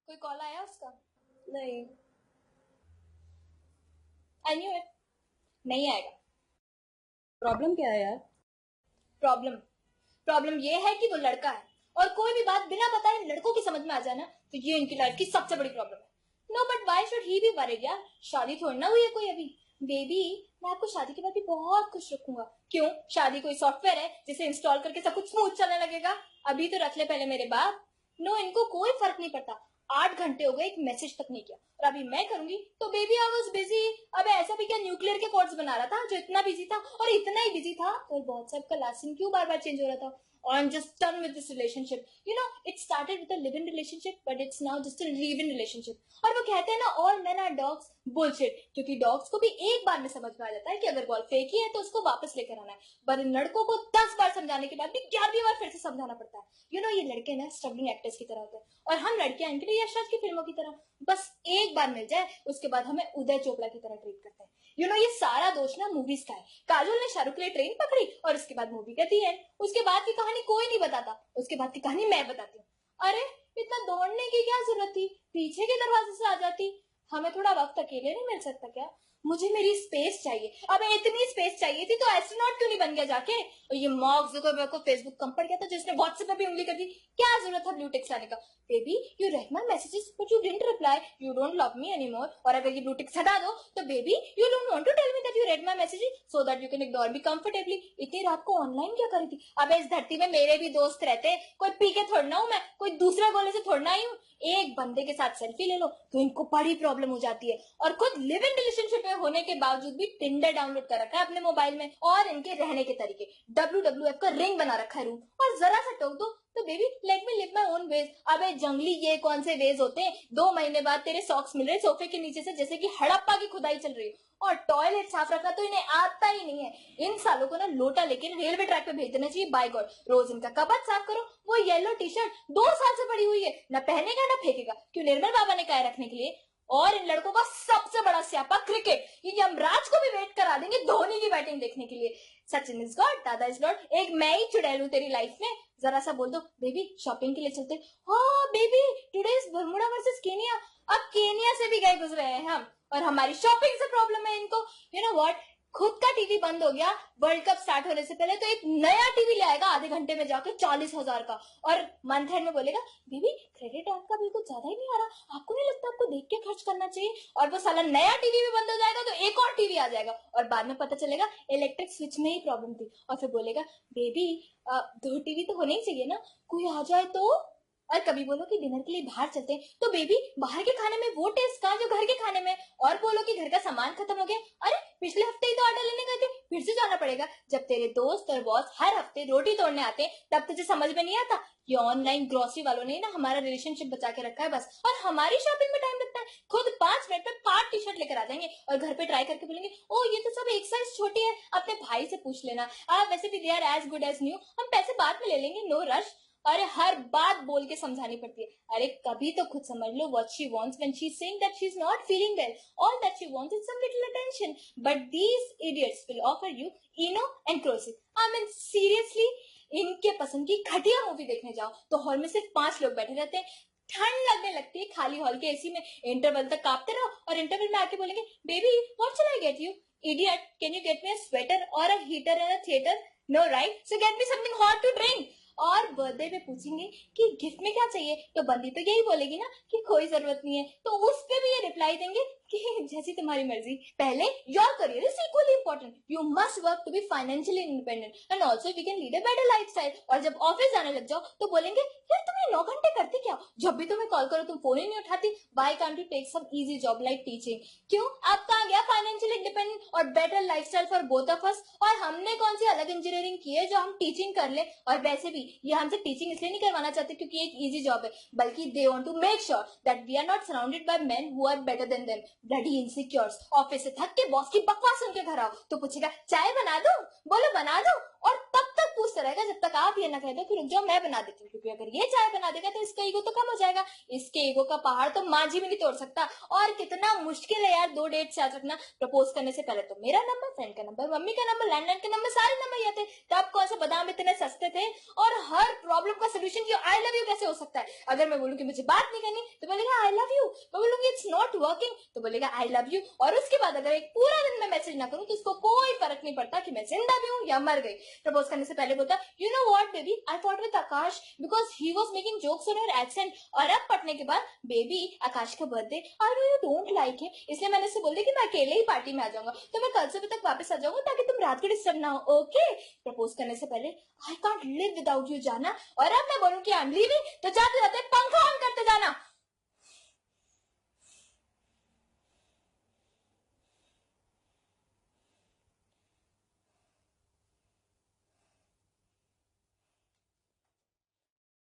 कोई कॉल आया उसका? नहीं। I knew it. नहीं आएगा। प्रॉब्लम क्या है यार? प्रॉब्लम प्रॉब्लम ये है कि वो लड़का है, और कोई भी बात बिना बताए लड़कों की समझ में आ जाए ना, तो ये इनकी लाइफ की सबसे बड़ी प्रॉब्लम है। No but why should he be worried यार? शादी थोड़ी ना हुई है कोई अभी। बेबी, मैं आपको शादी के बाद भी बहुत खुश रखूंगा। क्यों? शादी कोई सॉफ्टवेयर है जिसे इंस्टॉल करके सब कुछ स्मूथ चलने लगेगा? अभी तो रख ले पहले मेरे बाप। नो, इनको कोई फर्क नहीं पड़ता। 8 घंटे हो गए, एक मैसेज तक नहीं किया, और अभी मैं करूंगी तो बेबी आई वाज बिजी। अब ऐसा भी क्या न्यूक्लियर के कोड्स बना रहा था जो इतना बिजी था, और इतना ही बिजी था तो व्हाट्सएप का लास्ट सीन क्यों बार बार चेंज हो रहा था? Or I'm just done with this relationship. You know, it started with a live-in relationship, but it's now just a live-in relationship. और वो कहते हैं ना, all men are dogs, bullshit. क्योंकि dogs को भी एक बार में समझ में आ जाता है कि अगर बॉल फेंकी है तो उसको वापस लेकर आना है, पर इन लड़कों को 10 बार समझाने के बाद भी 11वीं बार फिर से समझाना पड़ता है। You know, ये लड़के ना स्ट्रगलिंग एक्टर्स की तरह होते हैं, और हम लड़कियां इनके लिए यश राज की फिल्मों की तरह, बस एक बार मिल जाए उसके बाद हमें उदय चोपड़ा की तरह ट्रीट करते हैं। यू नो, ये सारा दोष ना मूवीज का है। काजोल ने शाहरुख के लिए ट्रेन पकड़ी और उसके बाद मूवी कहती है, उसके बाद की कहानी कोई नहीं बताता, उसके बाद की कहानी मैं बताती हूँ। अरे, इतना दौड़ने की क्या जरूरत थी? पीछे के दरवाजे से आ जाती। हमें थोड़ा वक्त अकेले नहीं मिल सकता क्या? मुझे मेरी स्पेस चाहिए। अब इतनी स्पेस चाहिए थी तो एस्ट्रोनॉट क्यों नहीं बन गया जाके? और ये मार्क जुकरबर्ग को फेसबुक कम पड़ गया था जिसने व्हाट्सएप पे भी उंगली कर दी। क्या जरूरत था ब्लू टिक्स लाने का? Baby, you read my messages but you didn't reply, you don't love me anymore. और अगर ये ब्लू टिक्स हटा दो तो baby, you don't want to tell me that you read my messages so that you can ignore me comfortably. इतनी रात को online क्या करी थी? अब इस धरती में मेरे भी दोस्त रहते, कोई पी के थोड़ा ना हूं मैं, कोई दूसरा गोले से थोड़ा ना आई हूं। एक बंदे के साथ सेल्फी ले लो तो इनको बड़ी प्रॉब्लम हो जाती है, और खुद लिव इन रिलेशनशिप में होने के बावजूद भी टिंडर डाउनलोड कर रखा है अपने मोबाइल में, और इनके रहने के तरीके WWF का रिंग बना रखा है रूम, और जरा सा टोक दो तो baby let me live my own ways. अबे जंगली, ये कौन से वेज होते हैं? 2 महीने बाद तेरे सॉक्स मिल रहे सोफे के नीचे से जैसे कि हड़प्पा की खुदाई चल रही है, और टॉयलेट साफ रखना तो इन्हें आता ही नहीं है। इन सालों को ना लोटा लेके रेलवे ट्रैक पे भेज देना चाहिए, बाय गॉड। रोज इनका कपट साफ करो। वो येलो टी शर्ट 2 साल से पड़ी हुई है, ना पहनेगा ना फेंकेगा। क्यों? निर्मल बाबा ने कहा रखने के लिए। और इन लड़कों का सबसे बड़ा स्यापा क्रिकेट। ये यमराज को भी वेट करा देंगे धोनी की बैटिंग देखने के लिए। सचिन इज गॉड, दादा इज लॉर्ड, एक मैं ही चुड़ैल हूं तेरी लाइफ में। जरा सा बोल दो बेबी शॉपिंग के लिए चलते। हाँ baby, today is Bermuda versus Kenya. अब केनिया से भी गए गुजरे हैं हम, और हमारी शॉपिंग से प्रॉब्लम है इनको। यू नो व्हाट, खुद का टीवी बंद हो गया वर्ल्ड कप स्टार्ट होने से पहले, तो एक नया टीवी ले आएगा आधे घंटे में जाके 40,000 का, और मंथ एंड में बोलेगा बेबी क्रेडिट आपका बिल कुछ ज्यादा ही नहीं आ रहा, आपको नहीं लगता आपको देख के खर्च करना चाहिए? और वो साला नया टीवी भी बंद हो जाएगा तो एक और टीवी आ जाएगा, और बाद में पता चलेगा इलेक्ट्रिक स्विच में ही प्रॉब्लम थी, और फिर बोलेगा बेबी 2 टीवी तो होने ही चाहिए ना, कोई आ जाए तो। और कभी बोलो कि डिनर के लिए बाहर चलते हैं तो बेबी बाहर के खाने में वो टेस्ट कहाँ जो घर के खाने में। और बोलो कि घर का सामान खत्म हो गया, अरे पिछले हफ्ते ही तो ऑर्डर लेने गए थे, फिर से जाना पड़ेगा। जब तेरे दोस्त और बॉस हर हफ्ते रोटी तोड़ने आते हैं तब तुझे समझ में नहीं आता ये ऑनलाइन ग्रोसरी वालों ने ना हमारा रिलेशनशिप बचा के रखा है बस, और हमारी शॉपिंग में टाइम लगता है। खुद 5 मिनट में 5 टी शर्ट लेकर आ जाएंगे और घर पे ट्राई करके बोलेंगे ओ ये तो सब एक साइज छोटी है, अपने भाई से पूछ लेना, वैसे भी they are as good as new, हम पैसे बाद में ले लेंगे, नो रश। अरे हर बात बोल के समझानी पड़ती है। अरे कभी तो खुद समझ लो what she wants when she's saying that she's not feeling well. All that she wants is some little attention. But these idiots will offer you Eno and Crossy. I mean seriously, इनके पसंद की घटिया movie देखने जाओ तो hall में सिर्फ 5 लोग बैठे रहते हैं, ठंड लगने लगती है खाली हॉल के एसी में, इंटरवल तक कांपते रहो, और इंटरवल में आके बोलेंगे baby what shall I get you? Idiot, can you get me a sweater or a heater and a theatre? No right, so get me something hot to drink. और birthday में पूछेंगे कि गिफ्ट में क्या चाहिए, तो बंदी तो यही बोलेगी ना कि कोई जरूरत नहीं है, तो उस पे भी ये रिप्लाई देंगे कि जैसी तुम्हारी मर्जी। पहले your career is equally important, you must work to be financially independent and also we can lead a better lifestyle. और जब ऑफिस जाने लग जाओ तो बोलेंगे यार तुम ये 9 घंटे करती क्या? जब भी तुम्हें कॉल करो तुम फोन ही नहीं उठाती, why can't you take some easy job like teaching? क्यों? अब कहाँ गया फाइनेंशियल इंडिपेंडेंट और better lifestyle for both of us? और हमने कौन सी अलग इंजीनियरिंग की है जो हम टीचिंग कर ले? और वैसे भी ये हमसे टीचिंग इसलिए नहीं करवाना चाहते क्योंकि एक इजी जॉब है, बल्कि they want to make sure that we are not surrounded by men who are better than them. Bloody insecures. Office से थक के बॉस की बकवास सुन के घर आओ तो पूछेगा चाय बना दूं, बोलो बना दो, और तब तक पूछता रहेगा जब तक आप ये ना कह दो कि रुक जाओ मैं बना देती हूँ, क्योंकि अगर ये चाय बना देगा तो इसका ईगो तो कम हो जाएगा। इसके ईगो का पहाड़ तो मांझी भी नहीं तोड़ सकता। और कितना मुश्किल है यार 2 डेट्स याद रखना। प्रपोज करने से पहले तो मेरा नंबर, फ्रेंड का नंबर, मम्मी का नंबर, लैंडलाइन के नंबर, सारे नंबर ये थे। तब कौन से बादाम इतने सस्ते थे। और हर प्रॉब्लम का सोल्यूशन ये आई लव यू कैसे हो सकता है। अगर मैं बोलूँ कि मुझे बात नहीं करनी तो बोलेगा आई लव यू, मैं बोलूंगी इट्स नॉट वर्किंग तो बोलेगा आई लव यू। और उसके बाद अगर एक पूरा दिन मैं मैसेज ना करूं तो उसको कोई फर्क नहीं पड़ता कि मैं जिंदा भी हूं या मर गई। प्रपोज करने से पहले बोलता you know what baby, I fought with Akash because he was making jokes on your accent. और अब पढ़ने के बाद बेबी आकाश का birthday, I know you don't like him, इसलिए मैंने उससे बोल दिया कि मैं अकेले ही पार्टी में आ जाऊंगा, तो मैं कल सुबह तक वापस आ जाऊंगा ताकि तुम रात को डिस्टर्ब ना हो। ओके। प्रपोज करने से पहले I can't live without you जाना। और अब मैं बोलूं कि आई एम लीविंग तो जाते जाते पंखा ऑन करते जाना।